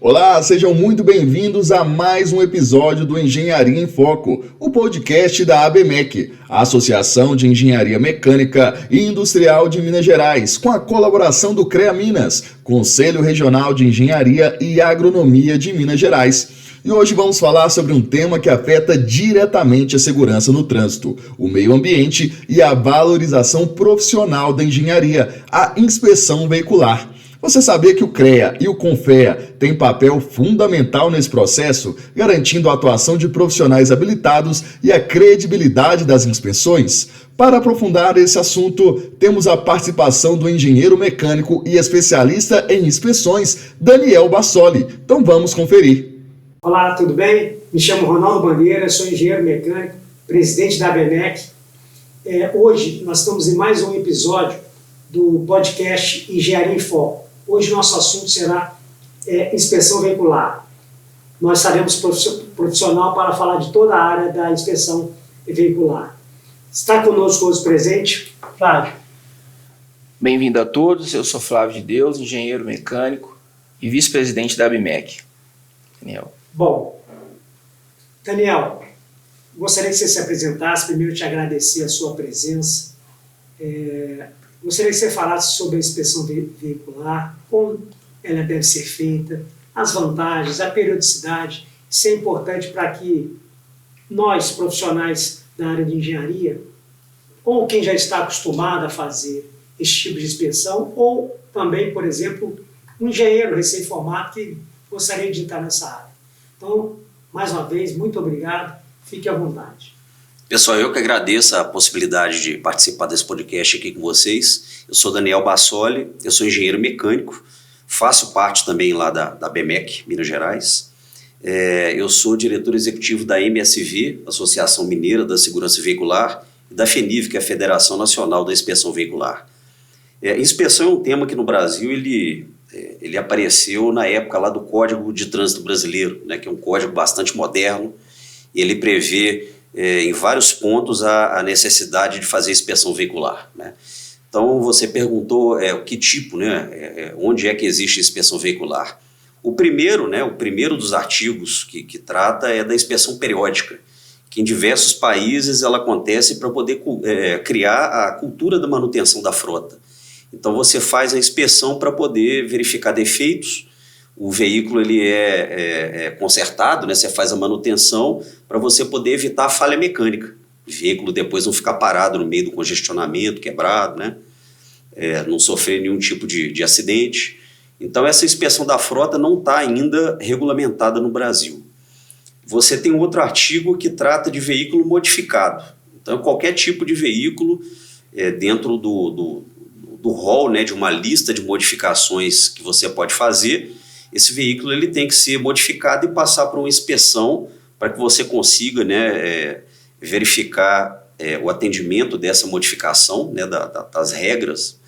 Olá, sejam muito bem-vindos a mais um episódio do Engenharia em Foco, o podcast da ABMEC, a Associação de Engenharia Mecânica e Industrial de Minas Gerais, com a colaboração do CREA Minas, Conselho Regional de Engenharia e Agronomia de Minas Gerais. E hoje vamos falar sobre um tema que afeta diretamente a segurança no trânsito, o meio ambiente e a valorização profissional da engenharia, a inspeção veicular. Você sabia que o CREA e o CONFEA têm papel fundamental nesse processo, garantindo a atuação de profissionais habilitados e a credibilidade das inspeções? Para aprofundar esse assunto, temos a participação do engenheiro mecânico e especialista em inspeções, Daniel Bassoli. Então vamos conferir. Olá, tudo bem? Me chamo Ronaldo Bandeira, sou engenheiro mecânico, presidente da ABMEC. Hoje nós estamos em mais um episódio do podcast Engenharia em Foco. Hoje nosso assunto será inspeção veicular. Nós estaremos profissional para falar de toda a área da inspeção veicular. Está conosco hoje presente, Flávio. Bem-vindo a todos, eu sou Flávio de Deus, engenheiro mecânico e vice-presidente da ABMEC. Daniel. Bom, Daniel, gostaria que você se apresentasse, primeiro te agradecer a sua presença. Gostaria que você falasse sobre a inspeção veicular, como ela deve ser feita, as vantagens, a periodicidade. Isso é importante para que nós, profissionais da área de engenharia, ou quem já está acostumado a fazer esse tipo de inspeção, ou também, por exemplo, um engenheiro recém-formado que gostaria de entrar nessa área. Então, mais uma vez, muito obrigado, fique à vontade. Pessoal, eu que agradeço a possibilidade de participar desse podcast aqui com vocês. Eu sou Daniel Bassoli, eu sou engenheiro mecânico, faço parte também lá da ABMEC, Minas Gerais. Eu sou diretor executivo da MSV, Associação Mineira da Segurança Veicular, e da FENIV, que é a Federação Nacional da Inspeção Veicular. Inspeção é um tema que no Brasil ele apareceu na época lá do Código de Trânsito Brasileiro, né, que é um código bastante moderno, e ele prevê em vários pontos a necessidade de fazer inspeção veicular, né? Então você perguntou que tipo, né, onde é que existe inspeção veicular. O primeiro dos artigos que trata é da inspeção periódica, que em diversos países ela acontece para poder criar a cultura da manutenção da frota. Então você faz a inspeção para poder verificar defeitos. O veículo ele é consertado, né? Você faz a manutenção para você poder evitar a falha mecânica. O veículo depois não ficar parado no meio do congestionamento, quebrado, né? Não sofrer nenhum tipo de acidente. Então essa inspeção da frota não está ainda regulamentada no Brasil. Você tem um outro artigo que trata de veículo modificado. Então qualquer tipo de veículo dentro do rol, né, de uma lista de modificações que você pode fazer, esse veículo ele tem que ser modificado e passar por uma inspeção para que você consiga, né, verificar o atendimento dessa modificação, né, das regras,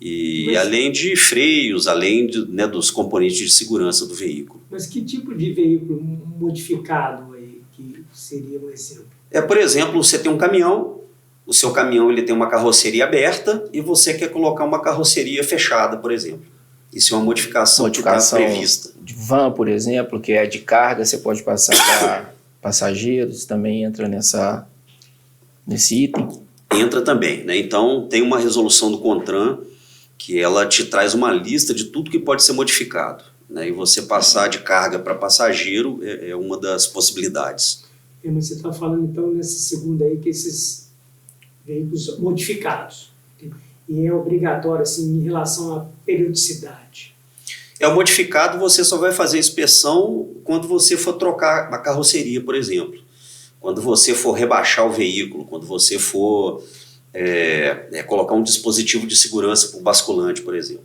e além de freios, além né, dos componentes de segurança do veículo. Mas que tipo de veículo modificado aí que seria um exemplo? Por exemplo, você tem um caminhão, o seu caminhão ele tem uma carroceria aberta e você quer colocar uma carroceria fechada, por exemplo. Isso é uma modificação que está prevista. De van, por exemplo, que é de carga, você pode passar para passageiros, também entra nesse item? Entra também, né? Então tem uma resolução do CONTRAN que ela te traz uma lista de tudo que pode ser modificado, né? E você passar de carga para passageiro é uma das possibilidades. Mas você está falando então nessa segunda aí que esses veículos modificados, e é obrigatório assim, em relação à periodicidade. O modificado você só vai fazer inspeção quando você for trocar a carroceria, por exemplo. Quando você for rebaixar o veículo, quando você for colocar um dispositivo de segurança para o basculante, por exemplo.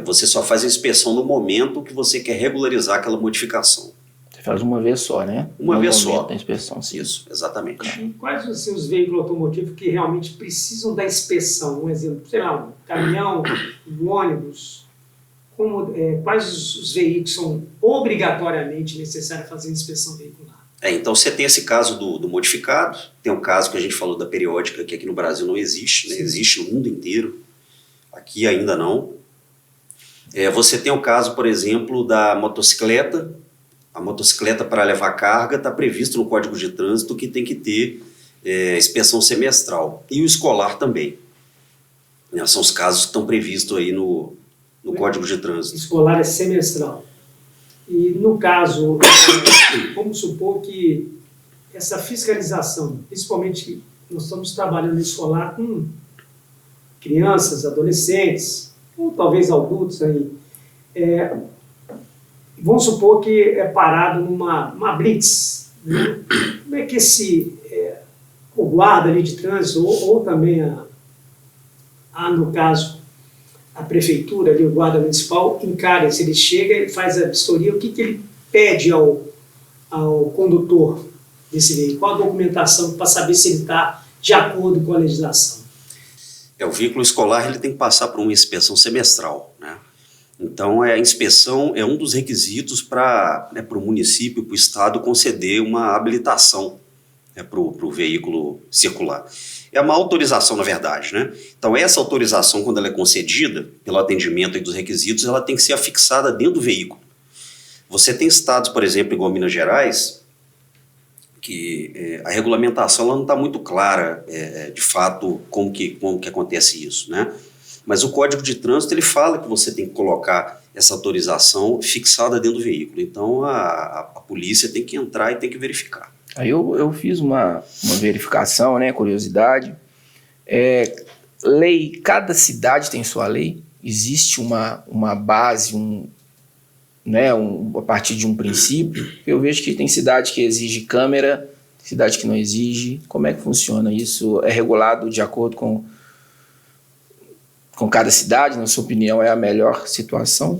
Você só faz a inspeção no momento que você quer regularizar aquela modificação. Você faz uma vez só, né? Uma vez só. Da inspeção, sim. Isso, exatamente. E quais os veículos automotivos que realmente precisam da inspeção? Um exemplo, sei lá, um caminhão, um ônibus. Quais os veículos são obrigatoriamente necessários fazer inspeção veicular? Então você tem esse caso do modificado, tem o caso que a gente falou da periódica, que aqui no Brasil não existe, né? Existe no mundo inteiro, aqui ainda não. Você tem o caso, por exemplo, da motocicleta. A motocicleta para levar carga está previsto no Código de Trânsito que tem que ter inspeção semestral. E o escolar também. São os casos que estão previstos aí no Código de Trânsito. Escolar é semestral. E no caso, vamos supor que essa fiscalização, principalmente nós estamos trabalhando em escolar com crianças, adolescentes, ou talvez adultos aí, vamos supor que é parado numa blitz, né? Como é que o guarda ali de trânsito, ou também no caso, a prefeitura, ali, o guarda municipal, encara, se ele chega e faz a vistoria, o que ele pede ao condutor desse veículo? Qual a documentação para saber se ele está de acordo com a legislação? O veículo escolar ele tem que passar por uma inspeção semestral, né? Então, a inspeção é um dos requisitos para o município, para o estado conceder uma habilitação para o veículo circular. É uma autorização, na verdade, né? Então, essa autorização, quando ela é concedida, pelo atendimento dos requisitos, ela tem que ser afixada dentro do veículo. Você tem estados, por exemplo, igual Minas Gerais, que a regulamentação ela não está muito clara, de fato, como que acontece isso, né? Mas o Código de Trânsito ele fala que você tem que colocar essa autorização fixada dentro do veículo. Então, a polícia tem que entrar e tem que verificar. Aí eu fiz uma verificação, né, curiosidade. Lei, cada cidade tem sua lei. Existe uma base, a partir de um princípio. Eu vejo que tem cidade que exige câmera, cidade que não exige. Como é que funciona isso? É regulado de acordo com cada cidade? Na sua opinião, é a melhor situação?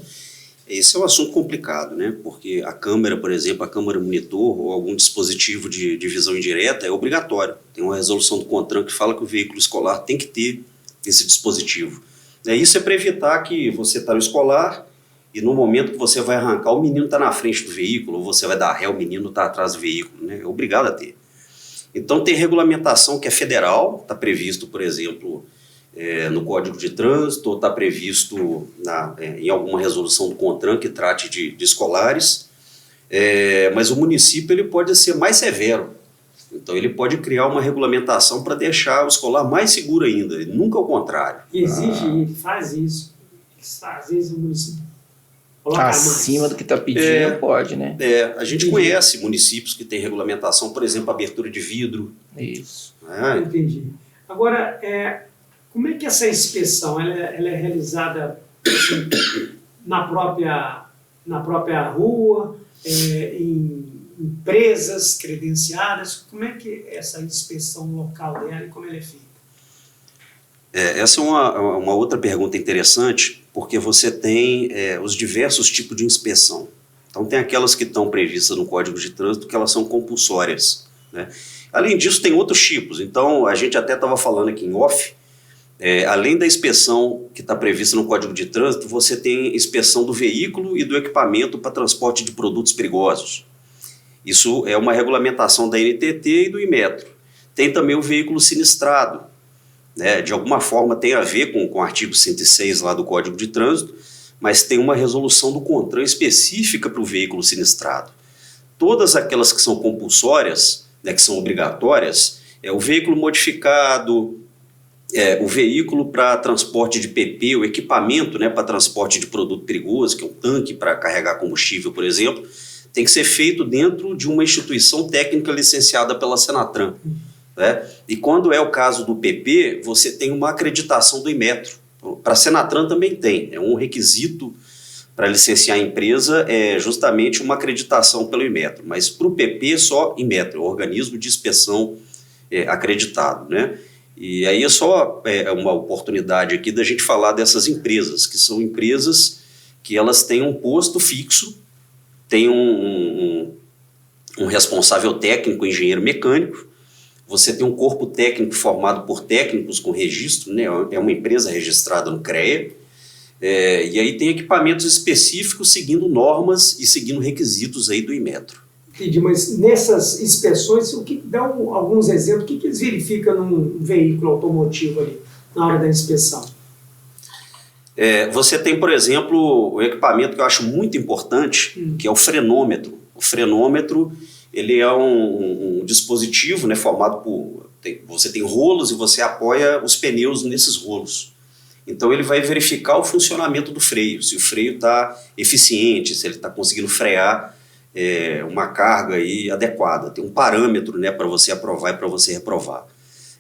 Esse é um assunto complicado, né? Porque a câmera, por exemplo, a câmera monitor ou algum dispositivo de visão indireta é obrigatório. Tem uma resolução do CONTRAN que fala que o veículo escolar tem que ter esse dispositivo. Isso é para evitar que você está no escolar e no momento que você vai arrancar, o menino está na frente do veículo, ou você vai dar ré, o menino está atrás do veículo, né? É obrigado a ter. Então tem regulamentação que é federal, está previsto, por exemplo, no Código de Trânsito, ou está previsto em alguma resolução do CONTRAN que trate de escolares, mas o município ele pode ser mais severo. Então ele pode criar uma regulamentação para deixar o escolar mais seguro ainda, e nunca ao contrário. Exige, faz isso. Às vezes o município coloca acima mais do que está pedindo, pode, né? A gente conhece municípios que têm regulamentação, por exemplo, abertura de vidro. Isso. Entendi. Agora, como é que essa inspeção ela é realizada assim, na própria rua, em empresas credenciadas? Como é que essa inspeção local dela e como ela é feita? Essa é uma outra pergunta interessante, porque você tem os diversos tipos de inspeção. Então tem aquelas que estão previstas no Código de Trânsito que elas são compulsórias, né? Além disso tem outros tipos. Então a gente até estava falando aqui em off, além da inspeção que está prevista no Código de Trânsito, você tem inspeção do veículo e do equipamento para transporte de produtos perigosos. Isso é uma regulamentação da NTT e do Inmetro. Tem também o veículo sinistrado, né? De alguma forma tem a ver com o artigo 106 lá do Código de Trânsito, mas tem uma resolução do CONTRAN específica para o veículo sinistrado. Todas aquelas que são compulsórias, né, que são obrigatórias, o veículo modificado, o veículo para transporte de PP, o equipamento, né, para transporte de produto perigoso, que é um tanque para carregar combustível, por exemplo, tem que ser feito dentro de uma instituição técnica licenciada pela Senatran, né? E quando é o caso do PP, você tem uma acreditação do Inmetro. Para a Senatran também tem, é um requisito para licenciar a empresa, justamente uma acreditação pelo Inmetro, mas para o PP só Inmetro, o organismo de inspeção acreditado, né? E aí é só uma oportunidade aqui da gente falar dessas empresas, que são empresas que elas têm um posto fixo, tem um responsável técnico, engenheiro mecânico, você tem um corpo técnico formado por técnicos com registro, né? É uma empresa registrada no CREA, e aí tem equipamentos específicos seguindo normas e seguindo requisitos aí do Inmetro. Entendi, mas nessas inspeções, dá alguns exemplos, o que eles verificam num veículo automotivo ali, na hora da inspeção? Você tem, por exemplo, o equipamento que eu acho muito importante, que é o frenômetro. O frenômetro, ele é um dispositivo, né, formado por... Você tem rolos e você apoia os pneus nesses rolos. Então ele vai verificar o funcionamento do freio, se o freio está eficiente, se ele está conseguindo frear uma carga aí adequada. Tem um parâmetro, né, para você aprovar e para você reprovar.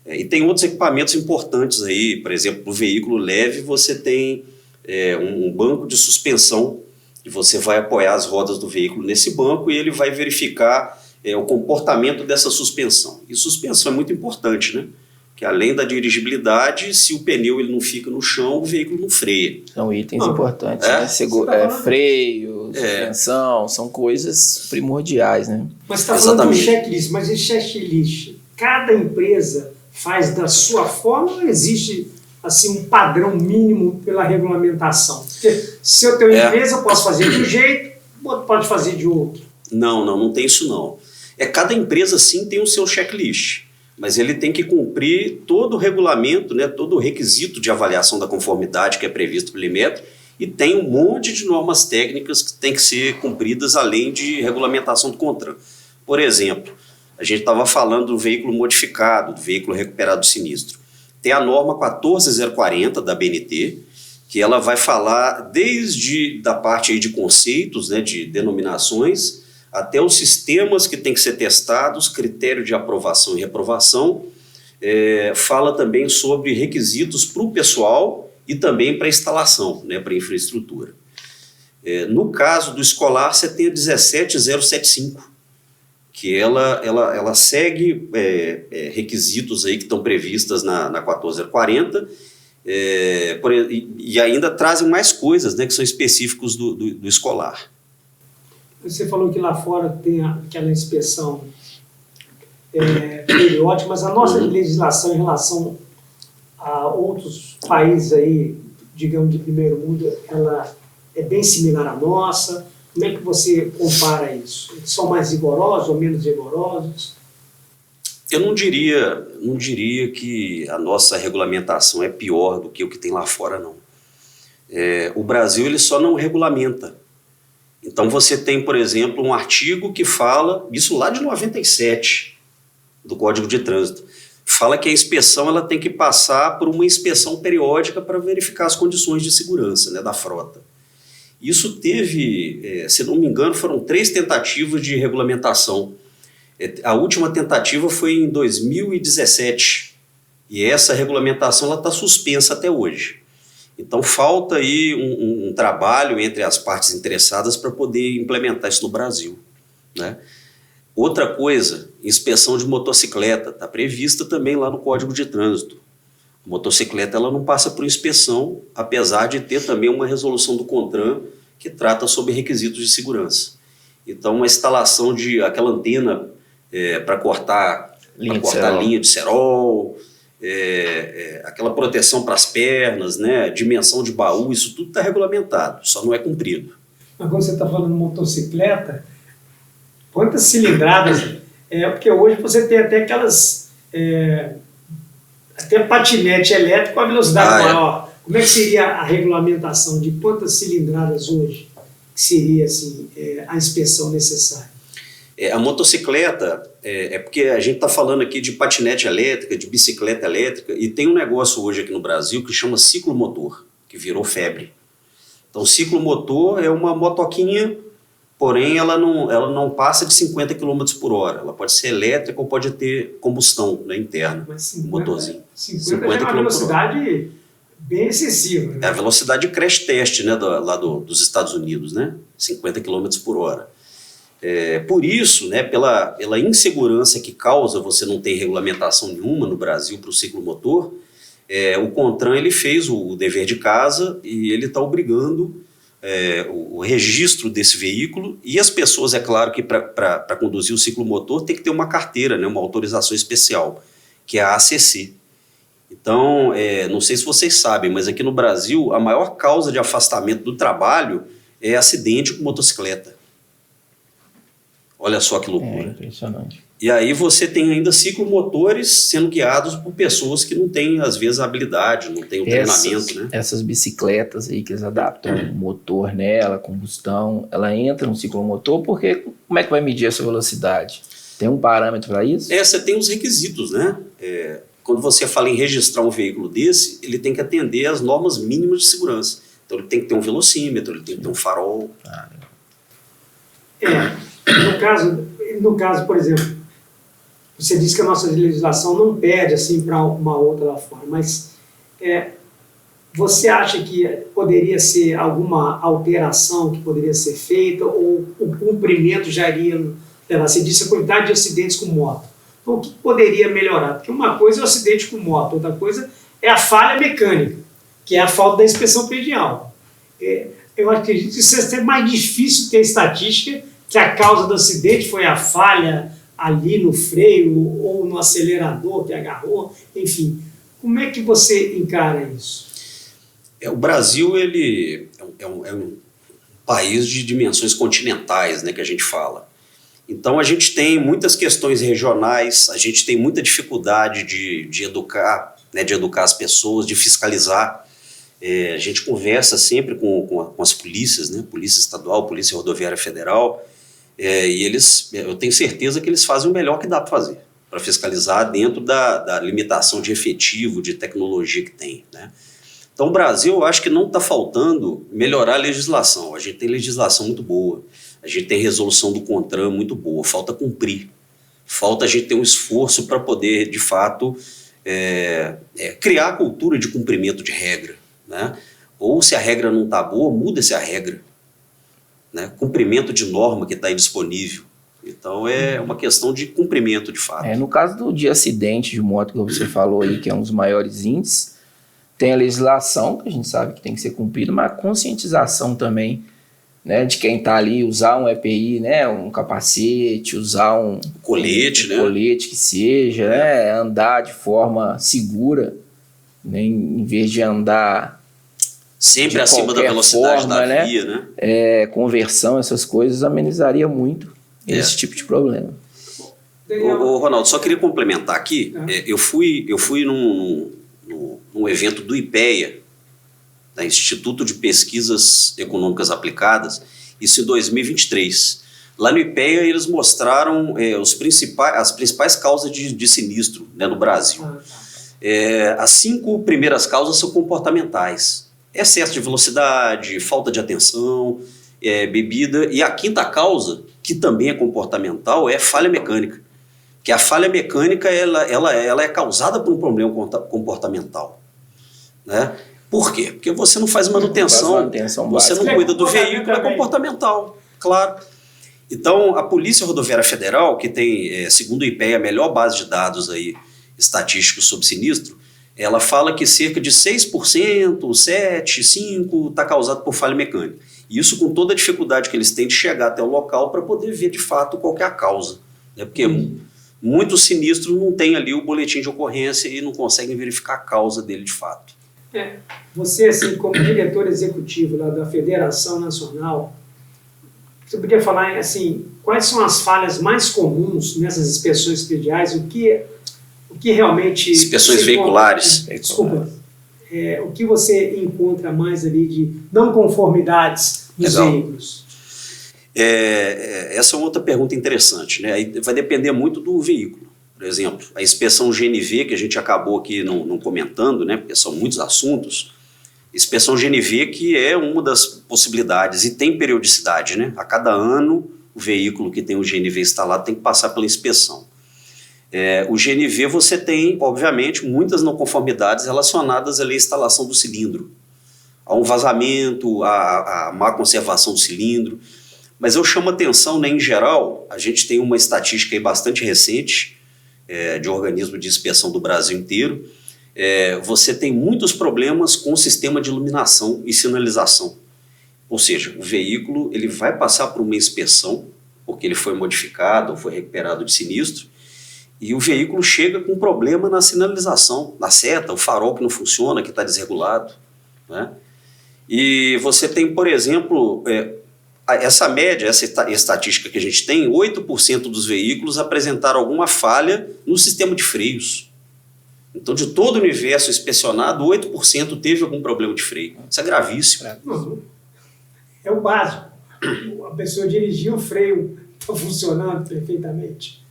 E tem outros equipamentos importantes aí, por exemplo, no veículo leve você tem um banco de suspensão e você vai apoiar as rodas do veículo nesse banco e ele vai verificar o comportamento dessa suspensão. E suspensão é muito importante, né? Que além da dirigibilidade, se o pneu ele não fica no chão, o veículo não freia. São itens importantes, né? Freio, suspensão, são coisas primordiais, né? Mas você está falando de checklist, mas esse checklist, cada empresa faz da sua forma ou existe assim, um padrão mínimo pela regulamentação? Porque se eu tenho empresa, eu posso fazer de um jeito, outro pode fazer de outro. Não tem isso não. Cada empresa sim tem o seu checklist, mas ele tem que cumprir todo o regulamento, né, todo o requisito de avaliação da conformidade que é previsto pelo Inmetro, e tem um monte de normas técnicas que tem que ser cumpridas além de regulamentação do CONTRAN. Por exemplo, a gente estava falando do veículo modificado, do veículo recuperado do sinistro. Tem a norma 14040 da BNT, que ela vai falar desde da parte aí de conceitos, né, de denominações, até os sistemas que têm que ser testados, critério de aprovação e reprovação, fala também sobre requisitos para o pessoal e também para a instalação, né, para a infraestrutura. No caso do escolar, você tem a 17075, que ela segue requisitos aí que estão previstas na 14040, e ainda trazem mais coisas, né, que são específicos do escolar. Você falou que lá fora tem aquela inspeção periódica, mas a nossa legislação em relação a outros países aí, digamos, de primeiro mundo, ela é bem similar à nossa. Como é que você compara isso? São mais rigorosos ou menos rigorosos? Eu não diria que a nossa regulamentação é pior do que o que tem lá fora, não. O Brasil ele só não regulamenta. Então você tem, por exemplo, um artigo que fala, isso lá de 97, do Código de Trânsito, fala que a inspeção ela tem que passar por uma inspeção periódica para verificar as condições de segurança, né, da frota. Isso teve, se não me engano, foram 3 tentativas de regulamentação. A última tentativa foi em 2017, e essa regulamentação está suspensa até hoje. Então falta aí um trabalho entre as partes interessadas para poder implementar isso no Brasil, né? Outra coisa, inspeção de motocicleta, está prevista também lá no Código de Trânsito. A motocicleta ela não passa por inspeção, apesar de ter também uma resolução do CONTRAN que trata sobre requisitos de segurança. Então uma instalação de aquela antena para cortar linha de cerol, aquela proteção para as pernas, né, dimensão de baú, isso tudo está regulamentado, só não é cumprido. Mas quando você está falando de motocicleta, quantas cilindradas? Porque hoje você tem até aquelas... até patinete elétrico com a velocidade maior. Como é que seria a regulamentação de quantas cilindradas hoje que seria assim, a inspeção necessária? A motocicleta, porque a gente está falando aqui de patinete elétrica, de bicicleta elétrica, e tem um negócio hoje aqui no Brasil que chama ciclomotor, que virou febre. Então, ciclomotor é uma motoquinha, porém ela não passa de 50 km por hora. Ela pode ser elétrica ou pode ter combustão, né, interna, motorzinho. 50 é uma velocidade bem excessiva. Né? É a velocidade de crash test, né, lá dos Estados Unidos, né, 50 km por hora. Por isso, né, pela insegurança que causa você não ter regulamentação nenhuma no Brasil para o ciclomotor, o CONTRAN ele fez o dever de casa e ele está obrigando o registro desse veículo, e as pessoas, é claro que para conduzir o ciclomotor tem que ter uma carteira, né, uma autorização especial, que é a ACC. Então, não sei se vocês sabem, mas aqui no Brasil a maior causa de afastamento do trabalho é acidente com motocicleta. Olha só que É loucura. impressionante. E aí você tem ainda ciclomotores sendo guiados por pessoas que não têm, às vezes, a habilidade, não têm o treinamento, né? Essas bicicletas aí que eles adaptam o motor nela, combustão, ela entra no ciclomotor, porque como é que vai medir essa velocidade? Tem um parâmetro para isso? Você tem os requisitos, né? Quando você fala em registrar um veículo desse, ele tem que atender às normas mínimas de segurança. Então ele tem que ter um velocímetro, ele tem que ter um farol. No caso, por exemplo, você disse que a nossa legislação não pede assim para uma outra lá fora, mas você acha que poderia ser alguma alteração que poderia ser feita ou o cumprimento já iria levar? Você disse a quantidade de acidentes com moto. Então, o que poderia melhorar? Porque uma coisa é o acidente com moto, outra coisa é a falha mecânica, que é a falta da inspeção predial. Eu acredito que isso é até mais difícil ter estatística que a causa do acidente foi a falha ali no freio ou no acelerador que agarrou, enfim. Como é que você encara isso? O Brasil ele é um país de dimensões continentais, né, que a gente fala. Então a gente tem muitas questões regionais, a gente tem muita dificuldade de educar, né, de educar as pessoas, de fiscalizar. A gente conversa sempre com as polícias, né, Polícia Estadual, Polícia Rodoviária Federal, e eu tenho certeza que eles fazem o melhor que dá para fazer, para fiscalizar dentro da limitação de efetivo, de tecnologia que tem, né? Então o Brasil, eu acho que não está faltando melhorar a legislação. A gente tem legislação muito boa, a gente tem resolução do CONTRAN muito boa, falta cumprir, falta a gente ter um esforço para poder, de fato, criar a cultura de cumprimento de regra, né? Ou se a regra não está boa, muda-se a regra, né? Cumprimento de norma que está aí disponível. Então é uma questão de cumprimento de fato. No caso de acidente de moto que você falou aí, que é um dos maiores índices, tem a legislação, que a gente sabe que tem que ser cumprida, mas a conscientização também, né, de quem está ali, usar um EPI, né, um capacete, usar um colete, né? Colete que seja, né, andar de forma segura, né, em vez de andar sempre acima da velocidade da via, né? Conversão, essas coisas amenizaria muito esse tipo de problema. Ô, Ronaldo, só queria complementar aqui. Eu fui num evento do IPEA, da Instituto de Pesquisas Econômicas Aplicadas, isso em 2023. Lá no IPEA eles mostraram as principais causas de sinistro, né, no Brasil. As 5 primeiras causas são comportamentais: excesso de velocidade, falta de atenção, bebida. E a 5ª causa, que também é comportamental, é falha mecânica. Que a falha mecânica ela é causada por um problema comportamental, né? Por quê? Porque você não faz manutenção, você não cuida do veículo, é comportamental, claro. Então, a Polícia Rodoviária Federal, que tem, segundo o IPEA, a melhor base de dados aí, estatísticos sobre sinistro, ela fala que cerca de 6%, 7%, 5% está causado por falha mecânica. E isso com toda a dificuldade que eles têm de chegar até o local para poder ver de fato qual que é a causa, né? Porque muitos sinistros não tem ali o boletim de ocorrência e não conseguem verificar a causa dele de fato. Você, assim, como diretor executivo lá da Federação Nacional, você podia falar, assim, quais são as falhas mais comuns nessas inspeções prediais, o que realmente... Inspeções veiculares. Desculpa. O que você encontra mais ali de não conformidades nos veículos? Essa é uma outra pergunta interessante, né? Aí vai depender muito do veículo. Por exemplo, a inspeção GNV, que a gente acabou aqui não comentando, né? Porque são muitos assuntos. Inspeção GNV, que é uma das possibilidades e tem periodicidade, né? A cada ano, o veículo que tem o GNV instalado tem que passar pela inspeção. O GNV você tem, obviamente, muitas não conformidades relacionadas à instalação do cilindro, a um vazamento, a má conservação do cilindro. Mas eu chamo a atenção, né, em geral, a gente tem uma estatística aí bastante recente, de organismo de inspeção do Brasil inteiro. Você tem muitos problemas com o sistema de iluminação e sinalização. Ou seja, o veículo ele vai passar por uma inspeção, porque ele foi modificado ou foi recuperado de sinistro, e o veículo chega com problema na sinalização, na seta, o farol que não funciona, que está desregulado, né? E você tem, por exemplo, essa média, essa estatística que a gente tem, 8% dos veículos apresentaram alguma falha no sistema de freios. Então, de todo o universo inspecionado, 8% teve algum problema de freio. Isso é gravíssimo. É o básico. A pessoa dirigiu, o freio está funcionando perfeitamente.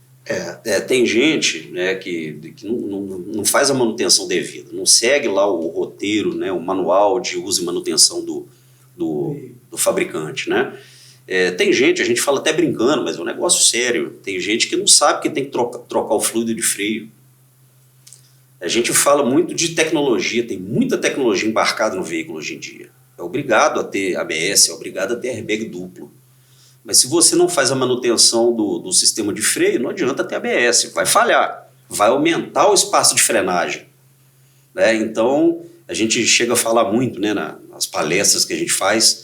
Tem gente, né, que não faz a manutenção devida, não segue lá o roteiro, né, o manual de uso e manutenção do fabricante, né? Tem gente, a gente fala até brincando, mas é um negócio sério. Tem gente que não sabe que tem que trocar o fluido de freio. A gente fala muito de tecnologia, tem muita tecnologia embarcada no veículo hoje em dia. É obrigado a ter ABS, é obrigado a ter airbag duplo. Mas se você não faz a manutenção do sistema de freio, não adianta ter ABS, vai falhar, vai aumentar o espaço de frenagem. Né? Então, a gente chega a falar muito, né, nas palestras que a gente faz,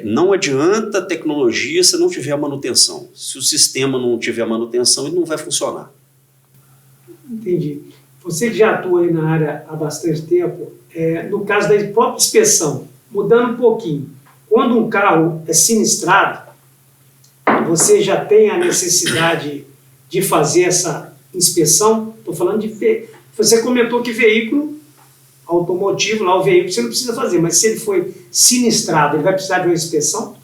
não adianta tecnologia se não tiver a manutenção. Se o sistema não tiver a manutenção, ele não vai funcionar. Entendi. Você que já atua aí na área há bastante tempo, no caso da própria inspeção, mudando um pouquinho, quando um carro é sinistrado, você já tem a necessidade de fazer essa inspeção? Estou falando de... Você comentou que veículo automotivo, lá o veículo você não precisa fazer, mas se ele foi sinistrado, ele vai precisar de uma inspeção?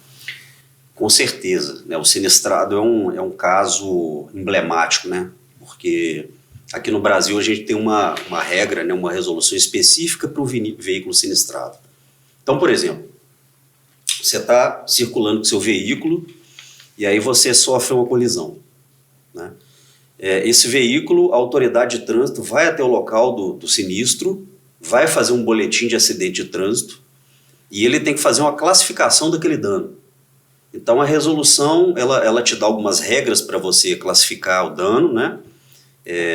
Com certeza, né? O sinistrado é um caso emblemático, né? Porque aqui no Brasil a gente tem uma regra, né? Uma resolução específica para o veículo sinistrado. Então, por exemplo, você está circulando com seu veículo e aí você sofre uma colisão, né? Esse veículo, a autoridade de trânsito vai até o local do sinistro, vai fazer um boletim de acidente de trânsito e ele tem que fazer uma classificação daquele dano. Então a resolução, ela te dá algumas regras para você classificar o dano, né?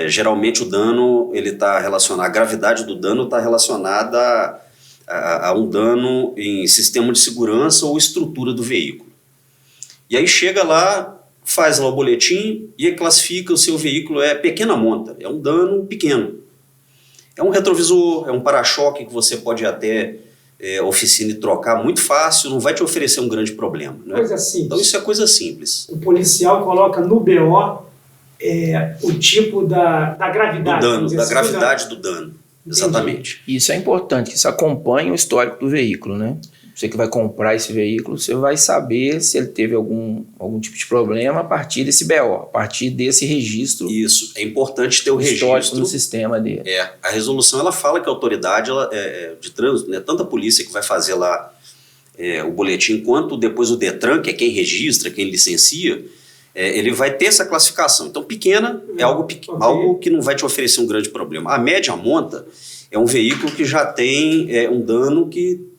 Geralmente o dano, ele está relacionado, a gravidade do dano está relacionada a um dano em sistema de segurança ou estrutura do veículo. E aí chega lá, faz lá o boletim e classifica o seu veículo, pequena monta, é um dano pequeno. É um retrovisor, é um para-choque que você pode ir até oficina e trocar muito fácil, não vai te oferecer um grande problema. Né? Coisa simples. Então isso é coisa simples. O policial coloca no BO o tipo da gravidade. Do dano, da assim, gravidade do dano. Entendi. Exatamente. Isso é importante, que isso acompanhe o histórico do veículo, né? Você que vai comprar esse veículo, você vai saber se ele teve algum tipo de problema a partir desse BO, a partir desse registro. Isso, é importante ter o histórico registro no sistema dele. A resolução ela fala que a autoridade de trânsito, né, tanto a polícia que vai fazer lá o boletim, quanto depois o Detran, que é quem registra, quem licencia, ele vai ter essa classificação. Então, pequena é algo que não vai te oferecer um grande problema. A média monta é um veículo que já tem um dano que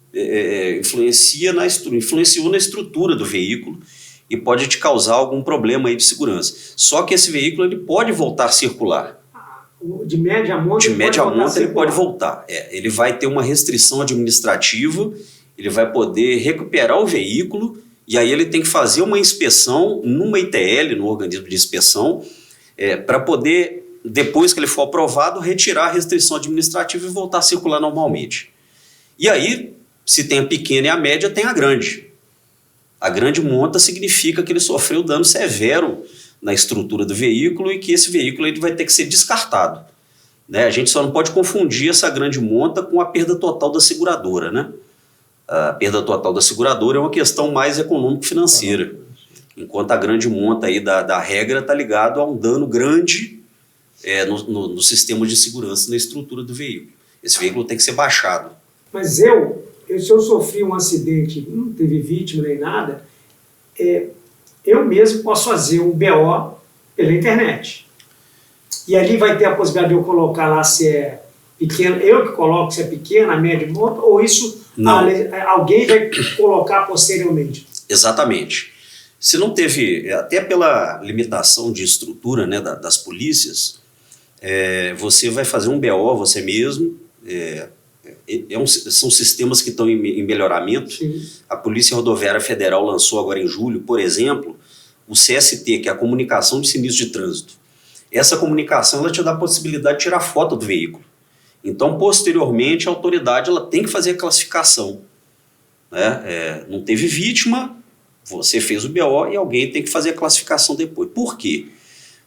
influenciou na estrutura do veículo e pode te causar algum problema aí de segurança. Só que esse veículo ele pode voltar a circular. De média monta, ele pode voltar. Ele vai ter uma restrição administrativa, ele vai poder recuperar o veículo e aí ele tem que fazer uma inspeção numa ITL, no organismo de inspeção, para poder, depois que ele for aprovado, retirar a restrição administrativa e voltar a circular normalmente. E aí, se tem a pequena e a média, tem a grande. A grande monta significa que ele sofreu dano severo na estrutura do veículo e que esse veículo ele vai ter que ser descartado. Né? A gente só não pode confundir essa grande monta com a perda total da seguradora. Né? A perda total da seguradora é uma questão mais econômico-financeira, enquanto a grande monta aí da regra está ligado a um dano grande no sistema de segurança, na estrutura do veículo. Esse veículo tem que ser baixado. Mas se eu sofri um acidente, não teve vítima nem nada, eu mesmo posso fazer um BO pela internet. E ali vai ter a possibilidade de eu colocar lá se é pequeno, eu que coloco se é pequena, média, monta, ou isso alguém vai colocar posteriormente? Exatamente. Se não teve, até pela limitação de estrutura, né, das polícias, você vai fazer um BO você mesmo, são sistemas que estão em melhoramento. Sim. A Polícia Rodoviária Federal lançou agora em julho, por exemplo, o CST, que é a Comunicação de Sinistro de Trânsito. Essa comunicação ela te dá a possibilidade de tirar foto do veículo. Então, posteriormente, a autoridade ela tem que fazer a classificação. Né? Não teve vítima, Você fez o BO e alguém tem que fazer a classificação depois. Por quê?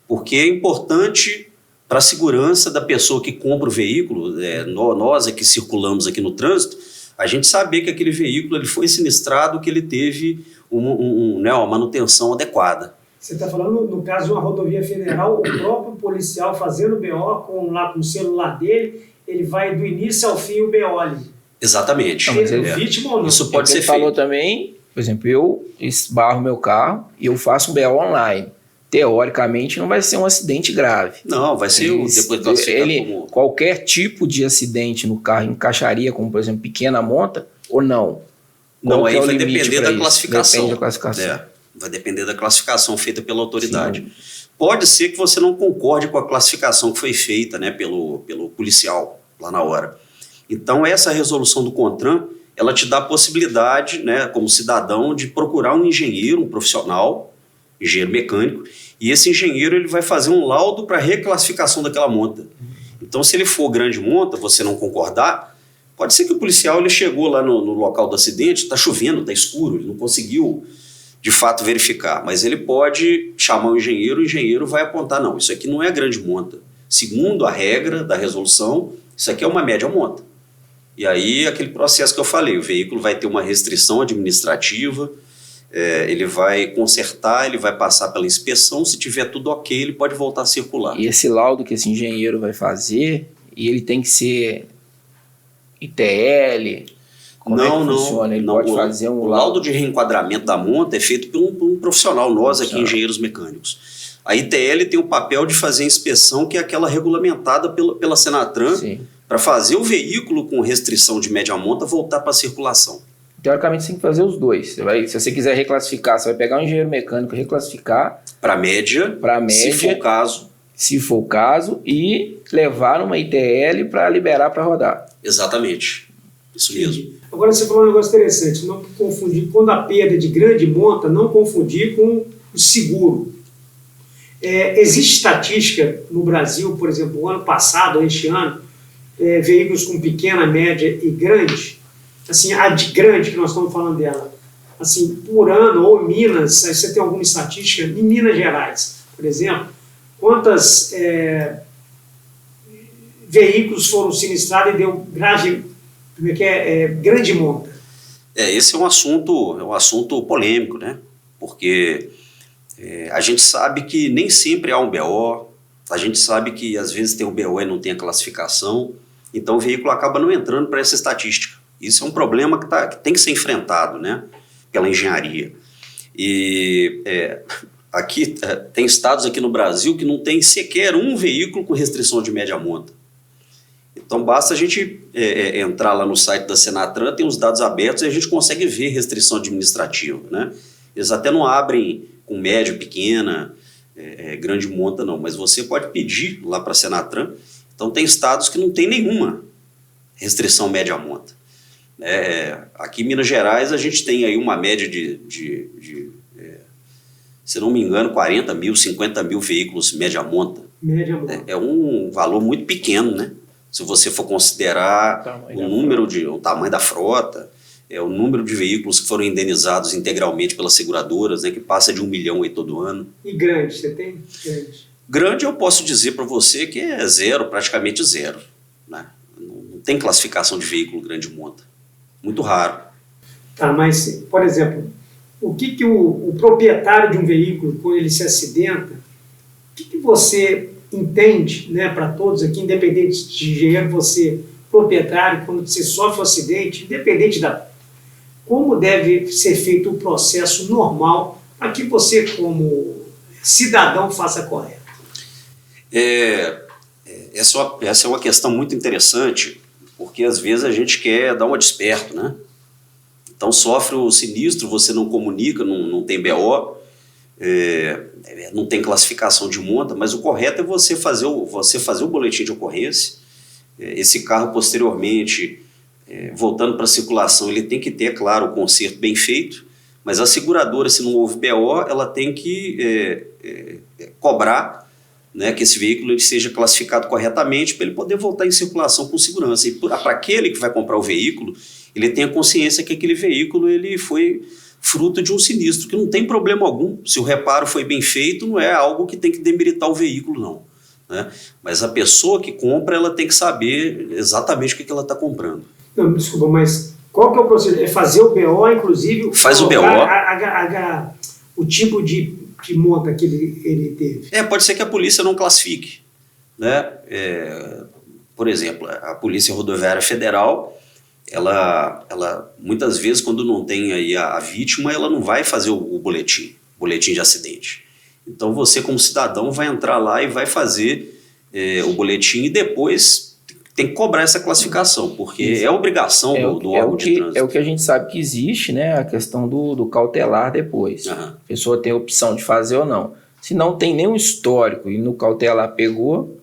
Porque é importante para a segurança da pessoa que compra o veículo, nós que circulamos aqui no trânsito, a gente saber que aquele veículo ele foi sinistrado, que ele teve uma manutenção adequada. Você está falando, no caso de uma rodovia federal, o próprio policial fazendo o BO com o celular dele, ele vai do início ao fim o BO ali. Exatamente. Vítima ou não? Isso pode ser Ele feito. falou também, por exemplo, eu esbarro meu carro e eu faço um BO online. Teoricamente não vai ser um acidente grave. Não, vai ser depois classificado como... Qualquer tipo de acidente no carro encaixaria como, por exemplo, pequena monta ou não? Não, aí é o vai limite depender pra da isso? classificação. Depende da classificação. Vai depender da classificação feita pela autoridade. Sim. Pode ser que você não concorde com a classificação que foi feita, né, pelo policial lá na hora. Então essa resolução do CONTRAN, ela te dá a possibilidade, né, como cidadão, de procurar um engenheiro, um profissional, engenheiro mecânico, e esse engenheiro ele vai fazer um laudo para reclassificação daquela monta. Então, se ele for grande monta, você não concordar, pode ser que o policial ele chegou lá no local do acidente, está chovendo, está escuro, ele não conseguiu de fato verificar, mas ele pode chamar o engenheiro vai apontar, não, isso aqui não é grande monta. Segundo a regra da resolução, isso aqui é uma média monta. E aí, aquele processo que eu falei, o veículo vai ter uma restrição administrativa, ele vai consertar, ele vai passar pela inspeção, se tiver tudo ok, ele pode voltar a circular. E esse laudo que esse engenheiro vai fazer, e ele tem que ser ITL? Como é que funciona? Ele pode fazer um laudo. O laudo de reenquadramento da monta é feito por um profissional, nós aqui, engenheiros mecânicos. A ITL tem o papel de fazer a inspeção, que é aquela regulamentada pela Senatran, para fazer o veículo com restrição de média monta voltar para a circulação. Teoricamente, você tem que fazer os dois. Se você quiser reclassificar, você vai pegar um engenheiro mecânico e reclassificar para média, se for o caso, e levar uma ITL para liberar para rodar. Exatamente. Isso mesmo. Agora você falou um negócio interessante, não confundir, quando a perda é de grande monta, não confundir com o seguro. Existe estatística no Brasil, por exemplo, o ano passado, este ano, veículos com pequena, média e grande, assim, a de grande que nós estamos falando dela, assim, por ano, ou em Minas, você tem alguma estatística, em Minas Gerais, por exemplo, quantos veículos foram sinistrados e deu grande monta? Esse é um assunto polêmico, né? Porque a gente sabe que nem sempre há um BO, a gente sabe que às vezes tem um BO e não tem a classificação, então o veículo acaba não entrando para essa estatística. Isso é um problema que tem que ser enfrentado, né, pela engenharia. E aqui tem estados aqui no Brasil que não tem sequer um veículo com restrição de média monta. Então basta a gente entrar lá no site da Senatran, tem os dados abertos e a gente consegue ver restrição administrativa, né? Eles até não abrem com média, pequena, grande monta não, mas você pode pedir lá para a Senatran. Então tem estados que não tem nenhuma restrição média monta. Aqui em Minas Gerais a gente tem aí uma média se não me engano, 40 mil, 50 mil veículos média monta. Média monta. É um valor muito pequeno, né? Se você for considerar o tamanho da frota, o número de veículos que foram indenizados integralmente pelas seguradoras, né, que passa de 1 milhão aí todo ano. E grande, você tem? Grande eu posso dizer para você que é zero, praticamente zero, né? Não tem classificação de veículo grande monta. Muito raro. Tá, mas, por exemplo, o que o proprietário de um veículo, quando ele se acidenta, o que você entende, né, para todos aqui, independente de engenheiro, você proprietário, quando você sofre um acidente, independente como deve ser feito o processo normal para que você, como cidadão, faça correto? Essa é uma questão muito interessante, porque às vezes a gente quer dar uma desperto, né? Então sofre o sinistro, você não comunica, não tem BO, não tem classificação de monta, mas o correto é você fazer o boletim de ocorrência. Esse carro posteriormente, voltando para a circulação, ele tem que ter, claro, o conserto bem feito, mas a seguradora, se não houve BO, ela tem que cobrar, né, que esse veículo ele seja classificado corretamente para ele poder voltar em circulação com segurança. E para aquele que vai comprar o veículo, ele tenha consciência que aquele veículo ele foi fruto de um sinistro, que não tem problema algum. Se o reparo foi bem feito, não é algo que tem que demeritar o veículo, não. Né? Mas a pessoa que compra, ela tem que saber exatamente o que ela está comprando. Não, desculpa, mas qual que é o procedimento? É fazer o BO, inclusive... Faz o BO. O tipo de monta que ele teve. Pode ser que a polícia não classifique. Né? Por exemplo, a Polícia Rodoviária Federal, ela muitas vezes, quando não tem aí a vítima, ela não vai fazer o boletim de acidente. Então você, como cidadão, vai entrar lá e vai fazer o boletim e depois tem que cobrar essa classificação, porque é obrigação do órgão de trânsito. É o que a gente sabe que existe, né? A questão do cautelar depois. A pessoa tem a opção de fazer ou não. Se não tem nenhum histórico e no cautelar pegou...